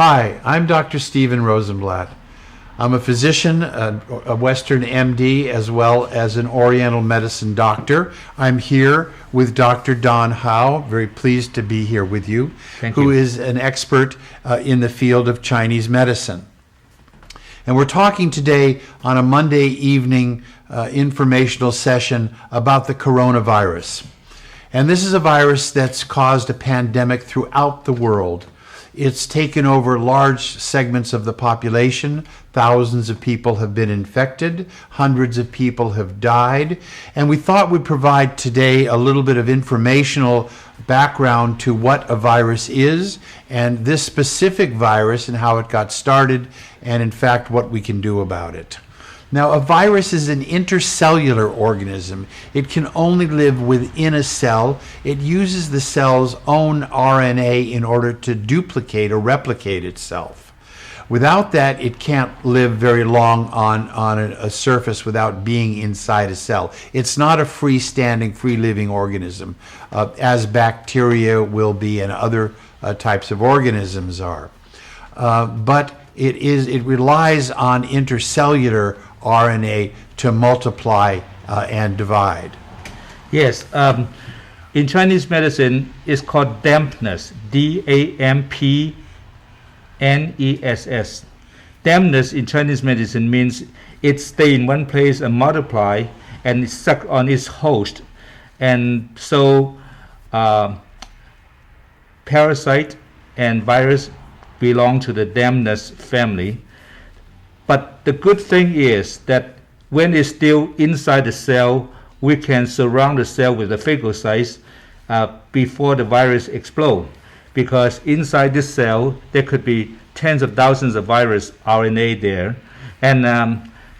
Hi, I'm Dr. Stephen Rosenblatt. I'm a physician, a Western MD, as well as an Oriental medicine doctor. I'm here with Dr. Ha. Very pleased to be here with you, who is an expert in the field of Chinese medicine. And we're talking today on a Monday evening informational session about the coronavirus. And this is a virus that's caused a pandemic throughout the world. It's taken over large segments of the population. Thousands of people have been infected. Hundreds of people have died. And we thought we'd provide today a little bit of informational background to what a virus is, and this specific virus and how it got started, and in fact what we can do about it. Now, a virus is an intercellular organism. It can only live within a cell. It uses the cell's own RNA in order to duplicate or replicate itself. Without that, it can't live very long on a surface without being inside a cell. It's not a freestanding, free-living organism, as bacteria will be and other types of organisms are. But it relies on intercellular RNA to multiply and divide. Yes, in Chinese medicine, it's called dampness, DAMPNESS. Dampness in Chinese medicine means it stays in one place and multiply and it sucks on its host. And so parasite and virus belong to the dampness family. But the good thing is that when it's still inside the cell, we can surround the cell with the phagocytes before the virus explodes. Because inside this cell, there could be tens of thousands of virus RNA there. And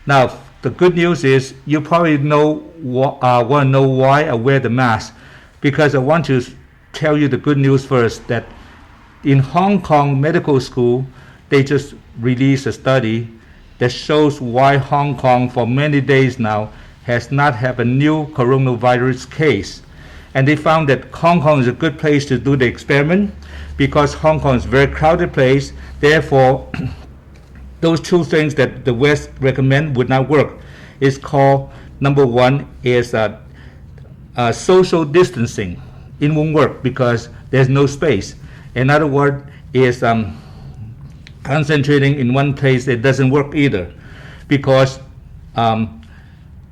now, the good news is you probably want to know why I wear the mask. Because I want to tell you the good news first, that in Hong Kong Medical School, they just released a study that shows why Hong Kong for many days now has not had a new coronavirus case. And they found that Hong Kong is a good place to do the experiment because Hong Kong is a very crowded place. Therefore, those two things that the West recommend would not work. It's called, number one is social distancing. It won't work because there's no space. Another word is concentrating in one place. It doesn't work either because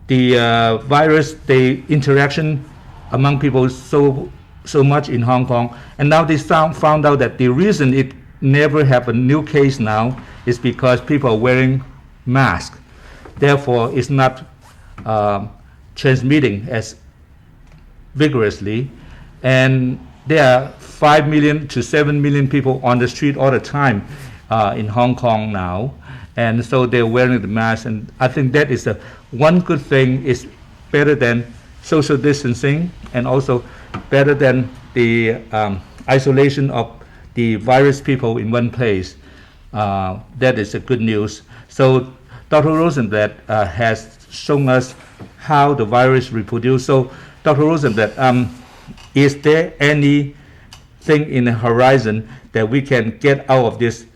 the virus, the interaction among people is so much in Hong Kong, and now they found out that the reason it never have a new case now is because people are wearing masks. Therefore, it's not transmitting as vigorously, and there are 5 million to 7 million people on the street all the time in Hong Kong now, and so they're wearing the mask. And I think that is one good thing. Is better than social distancing, and also better than the isolation of the virus people in one place. That is a good news. So Dr. Rosenblatt has shown us how the virus reproduces. So Dr. Rosenblatt, is there anything in the horizon that we can get out of this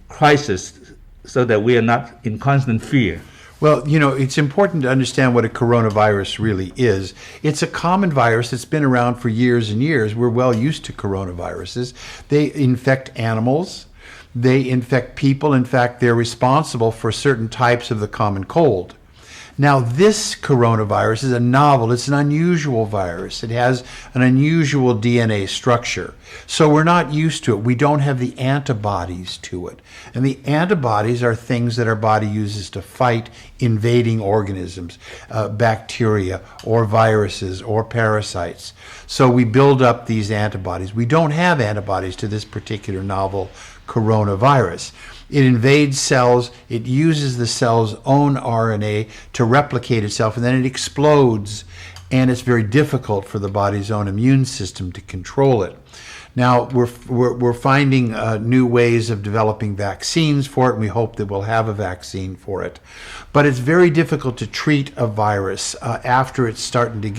crisis so that we are not in constant fear? Well, it's important to understand what a coronavirus really is. It's a common virus that's been around for years and years. We're well used to coronaviruses. They infect animals. They infect people. In fact, they're responsible for certain types of the common cold. Now, this coronavirus is a novel, it's an unusual virus. It has an unusual DNA structure. So we're not used to it. We don't have the antibodies to it. And the antibodies are things that our body uses to fight invading organisms, bacteria or viruses or parasites. So we build up these antibodies. We don't have antibodies to this particular novel coronavirus. It invades cells, it uses the cell's own RNA to replicate itself, and then it explodes, and it's very difficult for the body's own immune system to control it. Now, we're finding new ways of developing vaccines for it, and we hope that we'll have a vaccine for it. But it's very difficult to treat a virus after it's started to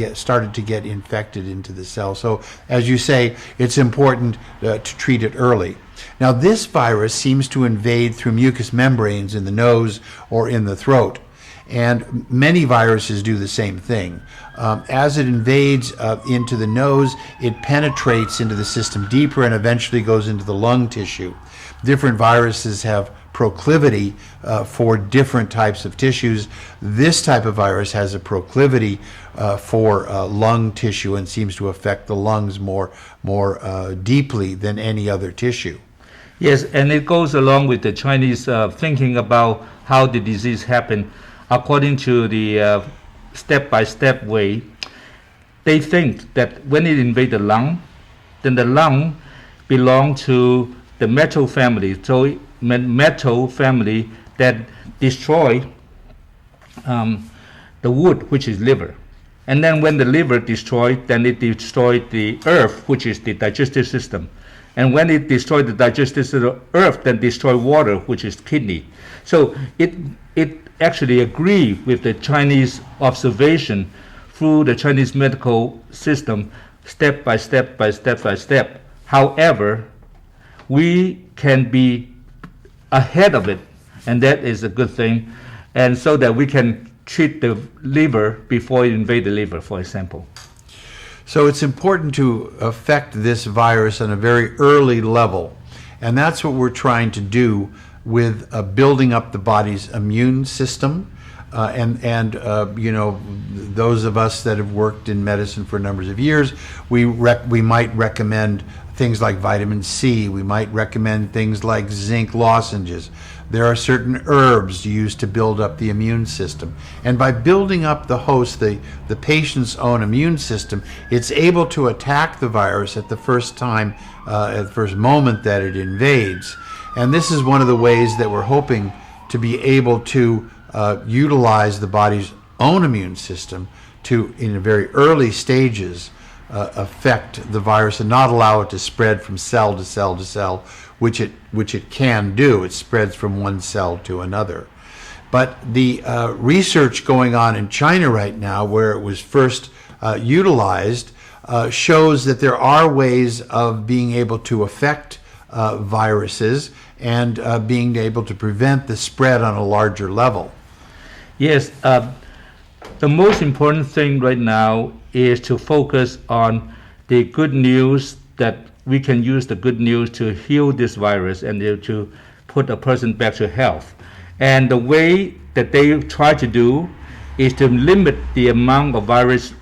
get infected into the cell. So, as you say, it's important to treat it early. Now, this virus seems to invade through mucous membranes in the nose or in the throat, and many viruses do the same thing. As it invades into the nose, it penetrates into the system deeper and eventually goes into the lung tissue. Different viruses have proclivity for different types of tissues. This type of virus has a proclivity for lung tissue and seems to affect the lungs more deeply than any other tissue. Yes, and it goes along with the Chinese thinking about how the disease happened. According to the step-by-step way, they think that when it invades the lung, then the lung belongs to the metal family. So metal family that destroy the wood, which is liver. And then when the liver destroyed, then it destroyed the earth, which is the digestive system. And when it destroyed the digestive system, earth then destroy water, which is kidney. So it actually agree with the Chinese observation through the Chinese medical system, step by step by step by step. However, we can be ahead of it, and that is a good thing, and so that we can treat the liver before it invades the liver, for example. So it's important to affect this virus on a very early level, and that's what we're trying to do with building up the body's immune system. And you know, those of us that have worked in medicine for numbers of years, we might recommend things like vitamin C. We might recommend things like zinc lozenges. There are certain herbs used to build up the immune system. And by building up the host, the patient's own immune system, it's able to attack the virus at the first time, at the first moment that it invades. And this is one of the ways that we're hoping to be able to utilize the body's own immune system to, in very early stages, affect the virus and not allow it to spread from cell to cell to cell, which it can do. It spreads from one cell to another. But the research going on in China right now, where it was first utilized, shows that there are ways of being able to affect viruses and being able to prevent the spread on a larger level. Yes, the most important thing right now is to focus on the good news, that we can use the good news to heal this virus and to put a person back to health. And the way that they try to do is to limit the amount of virus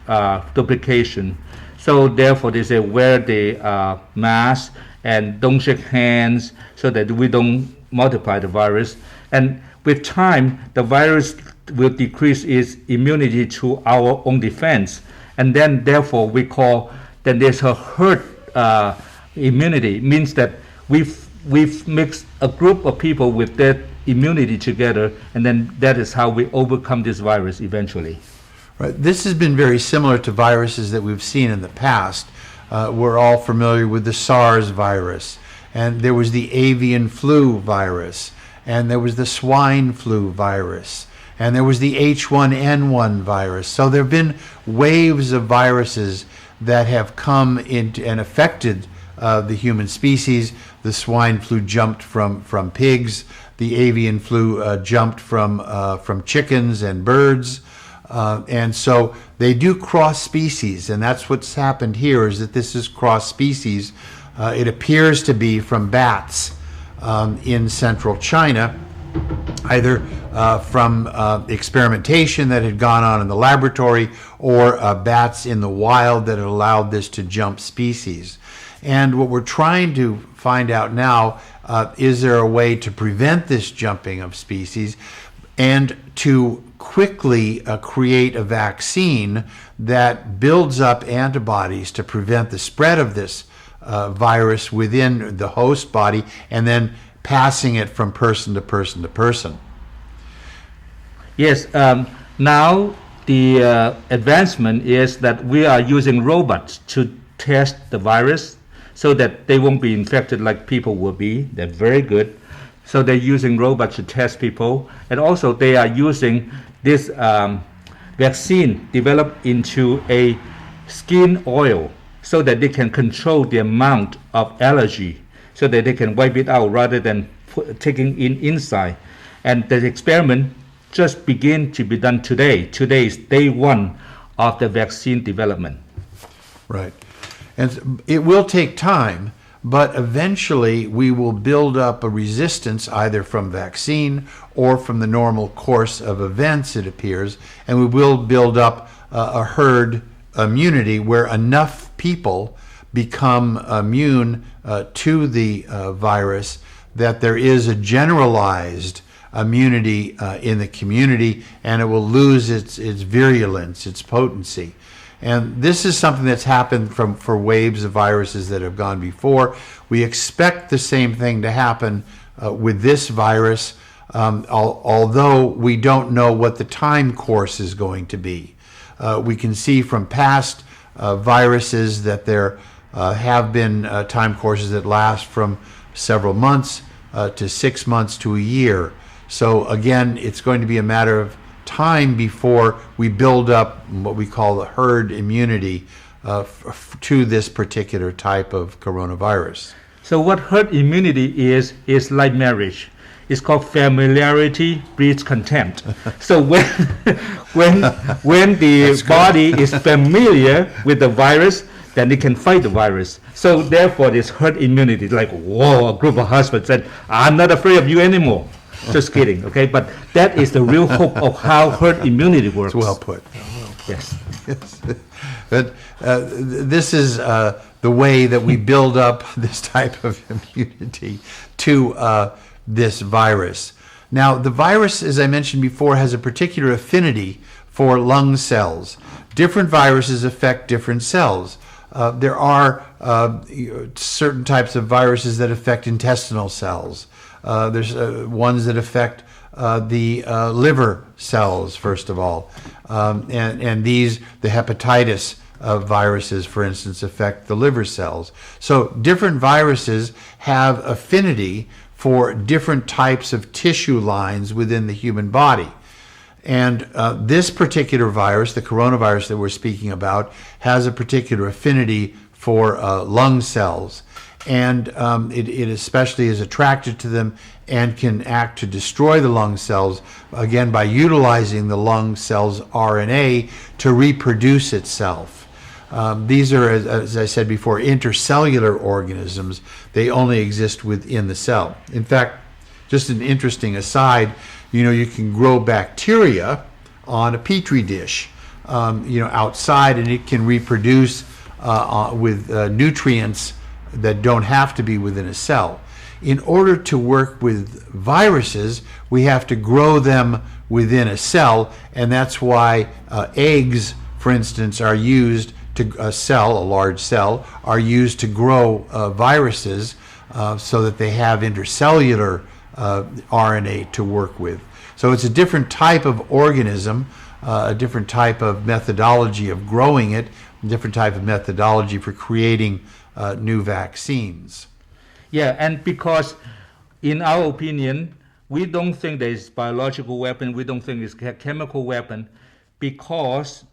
duplication. So therefore they say wear the mask and don't shake hands so that we don't multiply the virus. And with time, the virus will decrease its immunity to our own defense. And then therefore we call that there's a herd immunity. Means that we've mixed a group of people with that immunity together, and then that is how we overcome this virus eventually. Right. This has been very similar to viruses that we've seen in the past. We're all familiar with the SARS virus, and there was the avian flu virus, and there was the swine flu virus, and there was the H1N1 virus. So there have been waves of viruses that have come into and affected the human species. The swine flu jumped from pigs. The avian flu jumped from chickens and birds. And so they do cross species, and that's what's happened here, is that this is cross species. It appears to be from bats in central China, either from experimentation that had gone on in the laboratory, or bats in the wild that had allowed this to jump species. And what we're trying to find out now, is there a way to prevent this jumping of species and to quickly create a vaccine that builds up antibodies to prevent the spread of this virus within the host body and then passing it from person to person to person. Yes, now the advancement is that we are using robots to test the virus so that they won't be infected like people will be. They're very good. So they're using robots to test people, and also they are using this vaccine developed into a skin oil so that they can control the amount of allergy. so that they can wipe it out rather than taking in inside. And the experiment just begin to be done today. Today is day one of the vaccine development. Right. And it will take time, but eventually we will build up a resistance either from vaccine or from the normal course of events, it appears, and we will build up a herd immunity where enough people become immune to the virus that there is a generalized immunity in the community, and it will lose its virulence, its potency. And this is something that's happened for waves of viruses that have gone before. We expect the same thing to happen with this virus, although we don't know what the time course is going to be. We can see from past viruses that there have been time courses that last from several months to 6 months to a year. So again, it's going to be a matter of time before we build up what we call the herd immunity to this particular type of coronavirus. So what herd immunity is like marriage. It's called familiarity breeds contempt. So when the body is familiar with the virus, then it can fight the virus. So therefore, this herd immunity, like, whoa, a group of husbands said, I'm not afraid of you anymore. Just kidding, okay? But that is the real hope of how herd immunity works. It's well put. Yes. Yes. But this is the way that we build up this type of immunity to this virus. Now, the virus, as I mentioned before, has a particular affinity for lung cells. Different viruses affect different cells. There are certain types of viruses that affect intestinal cells. There's ones that affect the liver cells, first of all. And these, the hepatitis viruses, for instance, affect the liver cells. So different viruses have affinity for different types of tissue lines within the human body. And this particular virus, the coronavirus that we're speaking about, has a particular affinity for lung cells. And it especially is attracted to them and can act to destroy the lung cells, again, by utilizing the lung cells' RNA to reproduce itself. These are, as I said before, intercellular organisms. They only exist within the cell. In fact, just an interesting aside, you can grow bacteria on a petri dish, outside, and it can reproduce with nutrients that don't have to be within a cell. In order to work with viruses, we have to grow them within a cell, and that's why eggs, for instance, are used to a large cell, are used to grow viruses so that they have intercellular RNA to work with. So it's a different type of organism, a different type of methodology of growing it, a different type of methodology for creating new vaccines. Yeah, and because in our opinion, we don't think there is biological weapon, we don't think it's a chemical weapon, because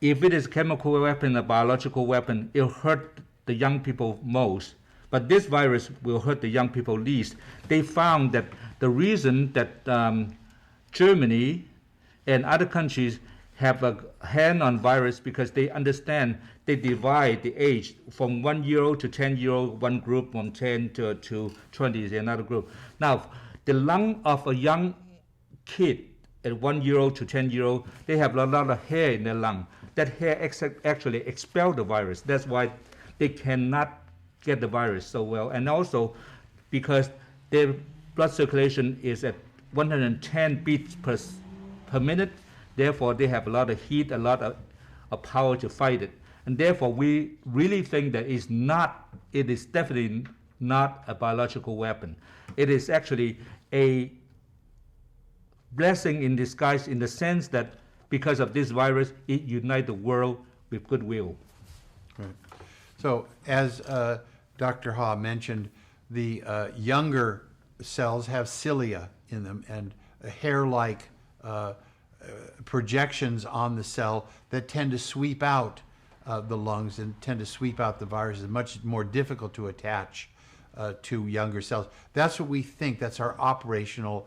if it is chemical weapon, a biological weapon, it'll hurt the young people most. But this virus will hurt the young people least. They found that the reason that Germany and other countries have a hand on virus because they understand they divide the age from 1 year old to 10-year-old, one group, from 10 to 20 is another group. Now, the lung of a young kid at 1 year old to 10-year-old, they have a lot of hair in their lung. That hair actually expels the virus. That's why they cannot get the virus so well. And also because their blood circulation is at 110 beats per minute, therefore they have a lot of heat, a lot of power to fight it. And therefore we really think that it is definitely not a biological weapon. It is actually a blessing in disguise, in the sense that because of this virus, it unites the world with goodwill. Right. So as Dr. Ha mentioned, the younger cells have cilia in them and hair-like projections on the cell that tend to sweep out the lungs and tend to sweep out the virus. It's much more difficult to attach to younger cells. That's what we think. That's our operational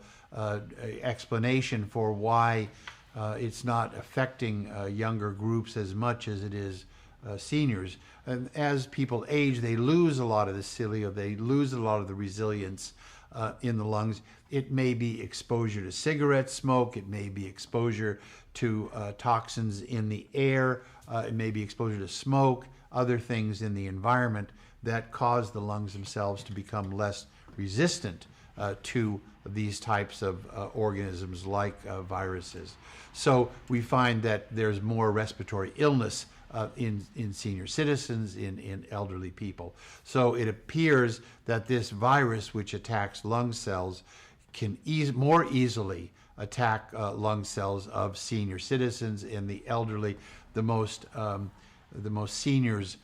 explanation for why it's not affecting younger groups as much as it is seniors. And as people age, they lose a lot of the cilia, they lose a lot of the resilience in the lungs. It may be exposure to cigarette smoke, it may be exposure to toxins in the air, it may be exposure to smoke, other things in the environment that cause the lungs themselves to become less resistant to these types of organisms like viruses. So we find that there's more respiratory illness in senior citizens, in elderly people. So it appears that this virus, which attacks lung cells, can more easily attack lung cells of senior citizens and the elderly, the most seniors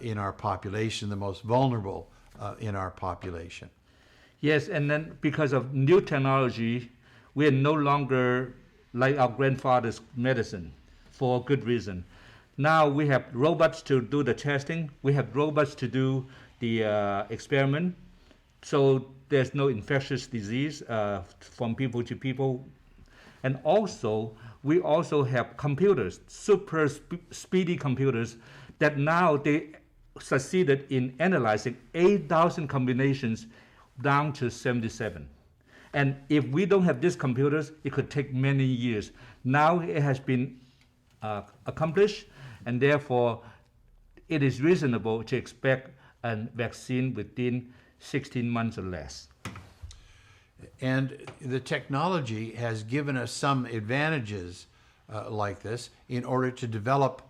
in our population, the most vulnerable in our population. Yes, and then because of new technology, we are no longer like our grandfather's medicine for good reason. Now we have robots to do the testing. We have robots to do the experiment. So there's no infectious disease from people to people. And also, we also have computers, super speedy computers, that now they succeeded in analyzing 8,000 combinations down to 77. And if we don't have these computers, it could take many years. Now it has been accomplished, and therefore it is reasonable to expect a vaccine within 16 months or less. And the technology has given us some advantages like this in order to develop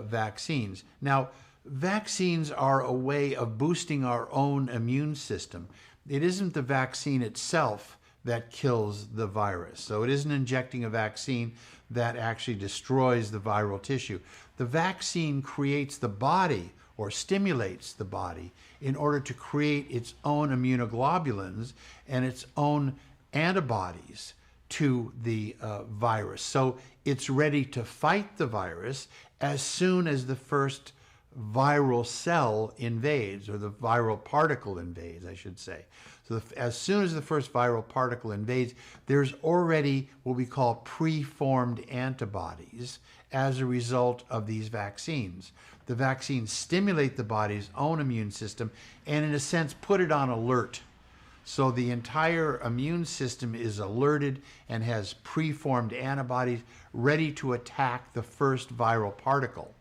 vaccines. Now, vaccines are a way of boosting our own immune system. It isn't the vaccine itself that kills the virus. So it isn't injecting a vaccine that actually destroys the viral tissue. The vaccine creates the body or stimulates the body in order to create its own immunoglobulins and its own antibodies to the virus. So it's ready to fight the virus as soon as the first viral cell invades, or the viral particle invades, I should say. So as soon as the first viral particle invades, there's already what we call preformed antibodies as a result of these vaccines. The vaccines stimulate the body's own immune system and, in a sense, put it on alert. So the entire immune system is alerted and has preformed antibodies ready to attack the first viral particle.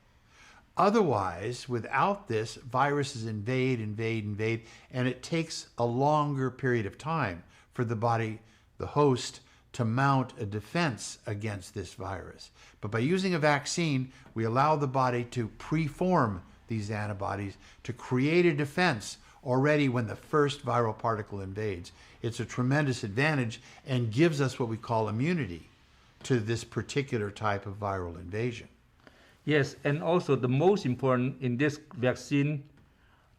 Otherwise, without this, viruses invade, and it takes a longer period of time for the body, the host, to mount a defense against this virus. But by using a vaccine, we allow the body to preform these antibodies to create a defense already when the first viral particle invades. It's a tremendous advantage and gives us what we call immunity to this particular type of viral invasion. Yes, and also the most important in this vaccine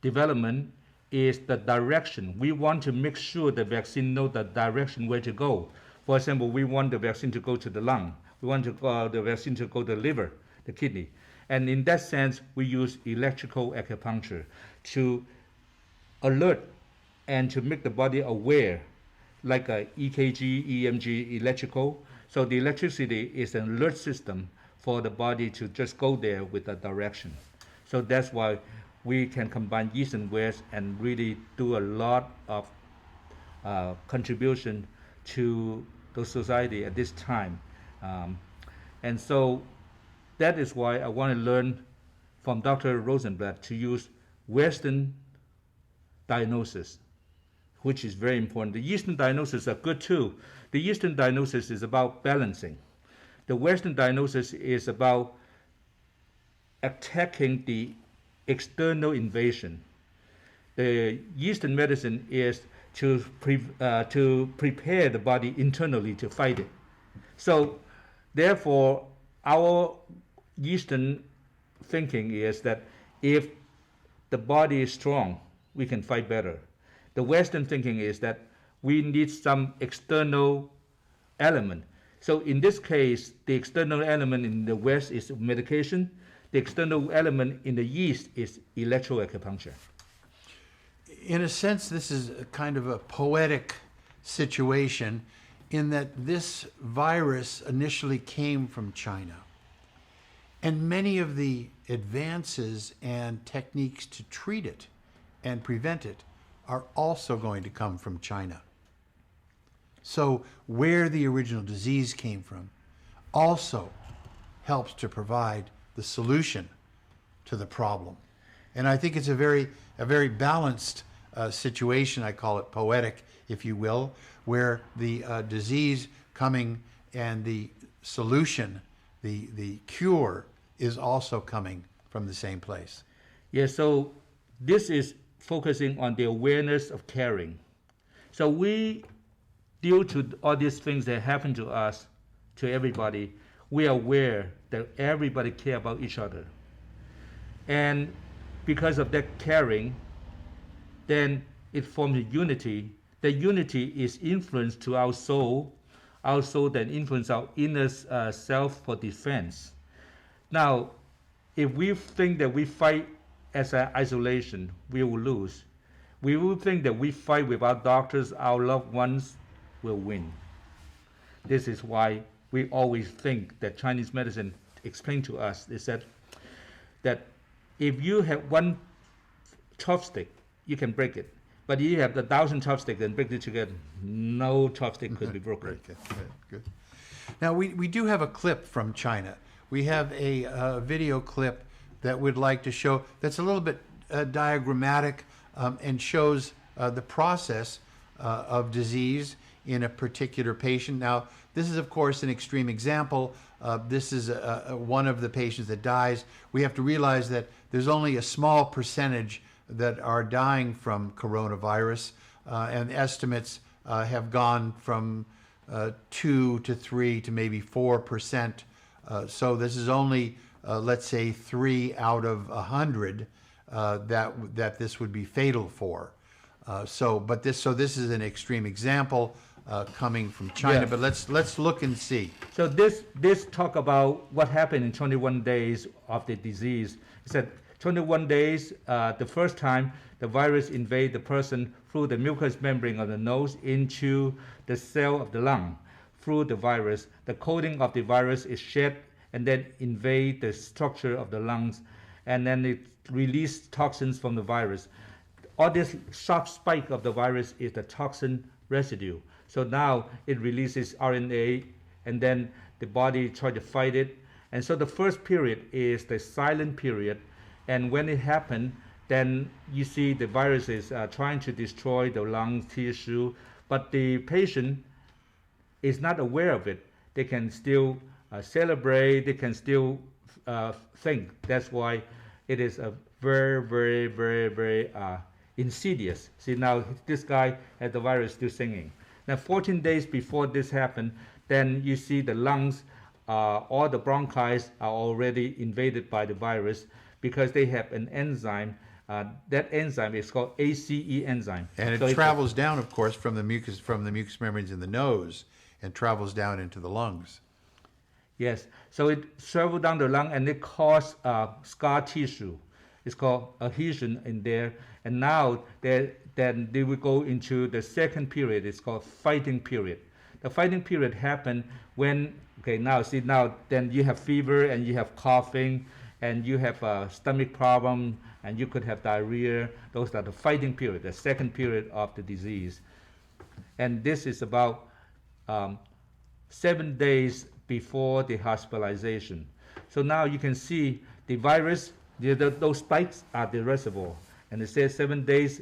development is the direction. We want to make sure the vaccine knows the direction where to go. For example, we want the vaccine to go to the lung. We want the vaccine to go to the liver, the kidney. And in that sense, we use electrical acupuncture to alert and to make the body aware, like a EKG, EMG, electrical. So the electricity is an alert system for the body to just go there with the direction. So that's why we can combine East and West and really do a lot of contribution to the society at this time. And so that is why I want to learn from Dr. Rosenblatt to use Western diagnosis, which is very important. The Eastern diagnoses are good too. The Eastern diagnosis is about balancing. The Western diagnosis is about attacking the external invasion. The Eastern medicine is to prepare the body internally to fight it. So, therefore, our Eastern thinking is that if the body is strong, we can fight better. The Western thinking is that we need some external element. So in this case, the external element in the West is medication. the external element in the yeast is electroacupuncture. In a sense, this is a kind of a poetic situation in that this virus initially came from China. And many of the advances and techniques to treat it and prevent it are also going to come from China. So where the original disease came from also helps to provide the solution to the problem. And I think it's a very balanced situation. I call it poetic, if you will, where the disease coming and the solution, the cure, is also coming from the same place. Yeah, so this is focusing on the awareness of caring. So we, due to all these things that happen to us, to everybody, we are aware that everybody care about each other. And because of that caring, then it forms a unity. The unity is influence to our soul then influence our inner self for defense. Now, if we think that we fight as an isolation, we will lose. We will think that we fight with our doctors, our loved ones will win. This is why we always think that Chinese medicine explained to us is that if you have one chopstick, you can break it. But if you have 1,000 chopsticks and break it together, no chopstick could be broken. Good. Now, we do have a clip from China. We have a video clip that we'd like to show that's a little bit diagrammatic and shows the process of disease in a particular patient. Now, this is, of course, an extreme example. This is one of the patients that dies. We have to realize that there's only a small percentage that are dying from coronavirus, and estimates have gone from 2 to 3 to maybe 4%. So this is only, let's say, 3 out of 100 that this would be fatal for. This is an extreme example coming from China. Yeah. But let's look and see. So this talk about what happened in 21 days of the disease. It said 21 days, the first time the virus invade the person through the mucous membrane of the nose into the cell of the lung. Through the virus, the coating of the virus is shed and then invade the structure of the lungs, and then it releases toxins from the virus. All this sharp spike of the virus is the toxin residue. So now it releases RNA, and then the body tries to fight it. And so the first period is the silent period. And when it happened, then you see the virus is trying to destroy the lung tissue, but the patient is not aware of it. They can still celebrate, they can still think. That's why it is a very, very, very, very insidious. See, now this guy had the virus still singing. Now 14 days before this happened, then you see the lungs, all the bronchi are already invaded by the virus because they have an enzyme. That enzyme is called ACE enzyme. And So it travels down, of course, from the mucous membranes in the nose and travels down into the lungs. Yes, so it travels down the lung and it causes scar tissue. It's called adhesion in there. And now then they will go into the second period. It's called fighting period. The fighting period happened when, then you have fever and you have coughing and you have a stomach problem and you could have diarrhea. Those are the fighting period, the second period of the disease. And this is about 7 days before the hospitalization. So now you can see the virus, those spikes are the reservoir. And it says 7 days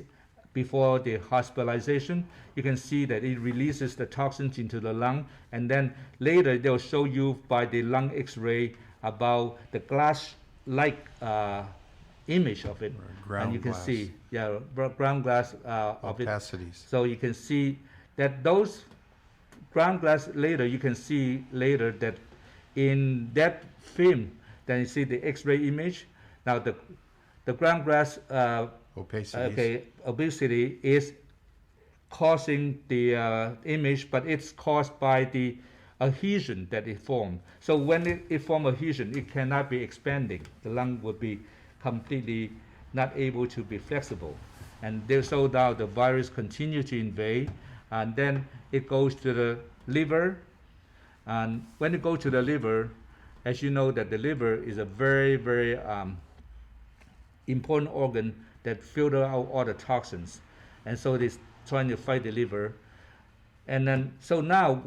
before the hospitalization, you can see that it releases the toxins into the lung. And then later they'll show you by the lung x-ray about the glass-like image of it. And you can see, ground glass of opacities. it. So you can see that those ground glass later, you can see later that in that film, then you see the x-ray image. Now the ground glass opacity is causing the image, but it's caused by the adhesion that it formed. So when it forms adhesion, it cannot be expanding. The lung will be completely not able to be flexible. And so now the virus continue to invade, and then it goes to the liver. And when it goes to the liver, as you know that the liver is a very, very important organ that filter out all the toxins. And so it's trying to fight the liver. And then, so now,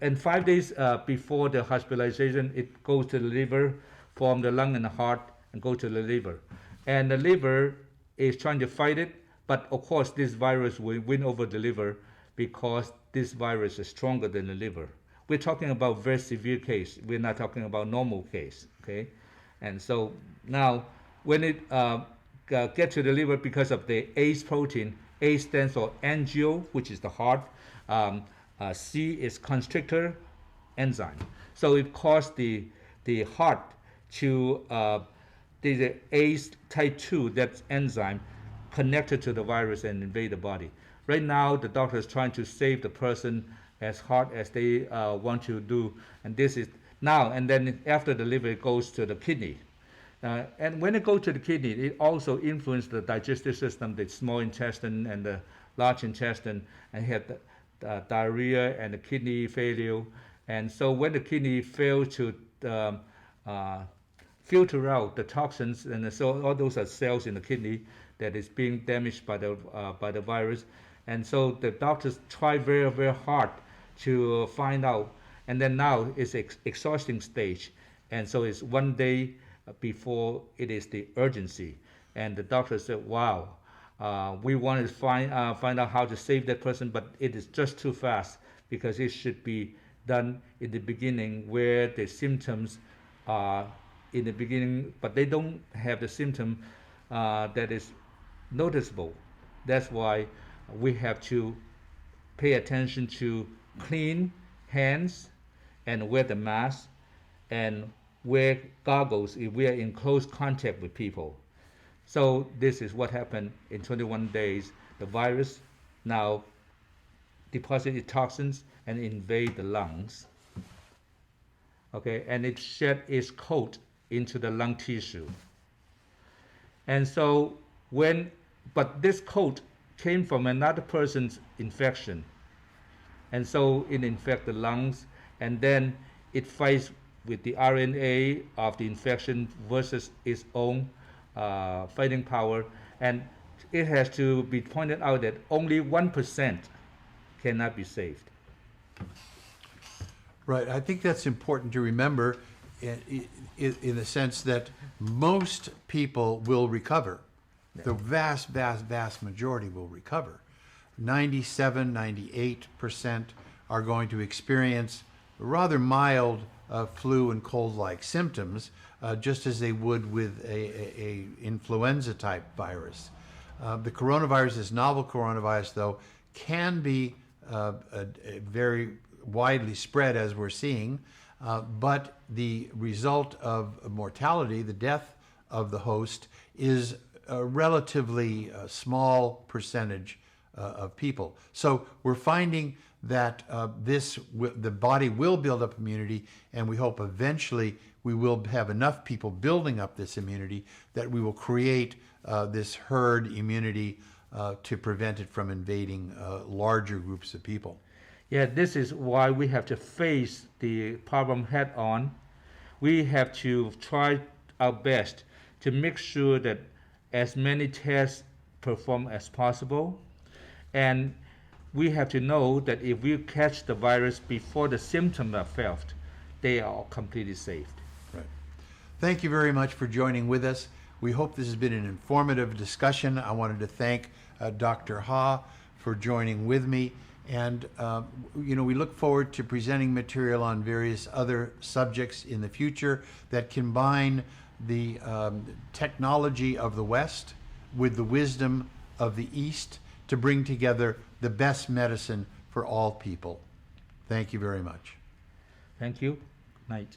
and 5 days before the hospitalization, it goes to the liver, from the lung and the heart, and go to the liver. And the liver is trying to fight it, but of course, this virus will win over the liver because this virus is stronger than the liver. We're talking about very severe case. We're not talking about normal case, okay? And so now, when it get to the liver because of the ACE protein, A stands for angio, which is the heart. C is constrictor enzyme. So it caused the heart to the ACE type 2, that enzyme, connected to the virus and invade the body. Right now, the doctor is trying to save the person as hard as they want to do. And this is now, and then after the liver, it goes to the kidney. And when it goes to the kidney, it also influences the digestive system, the small intestine and the large intestine, and have the diarrhea and the kidney failure. And so when the kidney fails to filter out the toxins, and so all those are cells in the kidney that is being damaged by the virus. And so the doctors try very, very hard to find out. And then now it's exhausting stage. And so it's 1 day before it is the urgency. And the doctor said, wow, we want to find out how to save that person, but it is just too fast because it should be done in the beginning where the symptoms are in the beginning, but they don't have the symptom that is noticeable. That's why we have to pay attention to clean hands and wear the mask and wear goggles if we are in close contact with people. So this is what happened in 21 days. The virus now deposited toxins and invade the lungs. Okay, and it shed its coat into the lung tissue. And so but this coat came from another person's infection. And so it infects the lungs, and then it fights with the RNA of the infection versus its own fighting power. And it has to be pointed out that only 1% cannot be saved. Right. I think that's important to remember in the sense that most people will recover. The vast, vast, vast majority will recover. 97, 98% are going to experience rather mild flu and cold-like symptoms, just as they would with a influenza-type virus. The coronavirus, this novel coronavirus, though, can be very widely spread, as we're seeing, but the result of mortality, the death of the host, is a relatively small percentage of people. So we're finding that the body will build up immunity, and we hope eventually we will have enough people building up this immunity that we will create this herd immunity to prevent it from invading larger groups of people. Yeah, this is why we have to face the problem head on. We have to try our best to make sure that as many tests performed as possible. And we have to know that if we catch the virus before the symptoms are felt, they are completely saved. Right. Thank you very much for joining with us. We hope this has been an informative discussion. I wanted to thank Dr. Ha for joining with me. And, we look forward to presenting material on various other subjects in the future that combine the technology of the West with the wisdom of the East to bring together the best medicine for all people. Thank you very much. Thank you. Night.